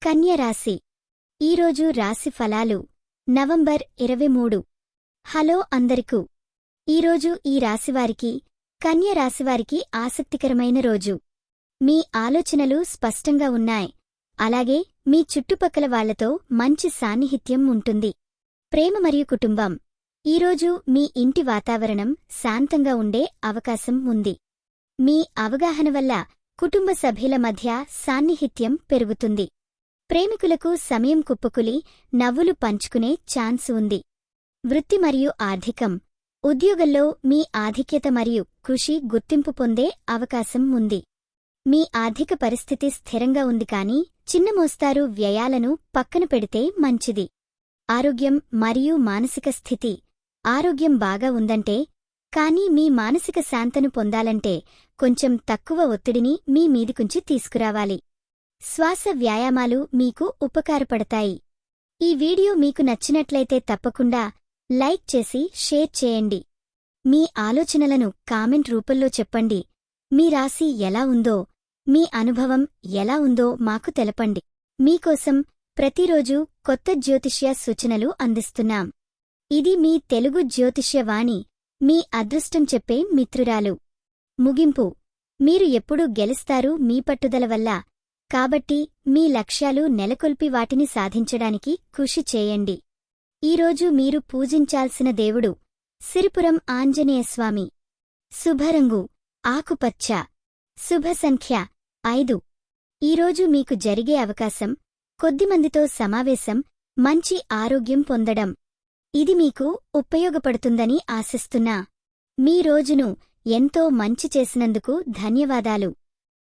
కన్య రాశి ఈరోజు రాశి ఫలాలు నవంబర్ 23. హలో అందరికూ. ఈరోజు ఈ రాశివారికి, కన్య రాశివారికి ఆసక్తికరమైన రోజు. మీ ఆలోచనలు స్పష్టంగా ఉన్నాయి. అలాగే మీ చుట్టుపక్కల వాళ్లతో మంచి సాన్నిహిత్యం ఉంటుంది. ప్రేమ మరియు కుటుంబం. ఈరోజు మీ ఇంటి వాతావరణం శాంతంగా ఉండే అవకాశం ఉంది. మీ అవగాహన వల్ల కుటుంబ సభ్యుల మధ్య సాన్నిహిత్యం పెరుగుతుంది. ప్రేమికులకు సమయం కుప్పకులి నవ్వులు పంచుకునే ఛాన్స్ ఉంది. వృత్తి మరియు ఆర్థికం. ఉద్యోగంలో మీ ఆధిక్యత మరియు కృషి గుర్తింపు పొందే అవకాశం ఉంది. మీ ఆర్థిక పరిస్థితి స్థిరంగా ఉంది కానీ చిన్న మోస్తారు వ్యయాలను పక్కన పెడితే మంచిది. ఆరోగ్యం మరియు మానసిక స్థితి. ఆరోగ్యం బాగా ఉందంటే, కానీ మీ మానసిక శాంతను పొందాలంటే కొంచెం తక్కువ ఒత్తిడిని మీ మీదికుంచి తీసుకురావాలి. శ్వాస వ్యాయామాలు మీకు ఉపకారపడతాయి. ఈ వీడియో మీకు నచ్చినట్లయితే తప్పకుండా లైక్ చేసి షేర్ చేయండి. మీ ఆలోచనలను కామెంట్ రూపంలో చెప్పండి. మీ రాశి ఎలా ఉందో, మీ అనుభవం ఎలా ఉందో మాకు తెలపండి. మీకోసం ప్రతిరోజు కొత్త జ్యోతిష్య సూచనలు అందిస్తున్నాం. ఇది మీ తెలుగు జ్యోతిష్య వాణి, మీ అదృష్టం చెప్పే మిత్రురాలు. ముగింపు. మీరు ఎప్పుడూ గెలుస్తారు మీ పట్టుదల వల్ల. కాబట్టి మీ లక్ష్యాలు నెలకొల్పి వాటిని సాధించడానికి కృషి చేయండి. ఈరోజు మీరు పూజించాల్సిన దేవుడు సిరిపురం ఆంజనేయస్వామి. శుభరంగు ఆకుపచ్చ. శుభ సంఖ్య 5. ఈరోజు మీకు జరిగే అవకాశం కొద్దిమందితో సమావేశం, మంచి ఆరోగ్యం పొందడం. ఇది మీకు ఉపయోగపడుతుందని ఆశిస్తున్నా. మీ రోజును ఎంతో మంచి చేసినందుకు ధన్యవాదాలు.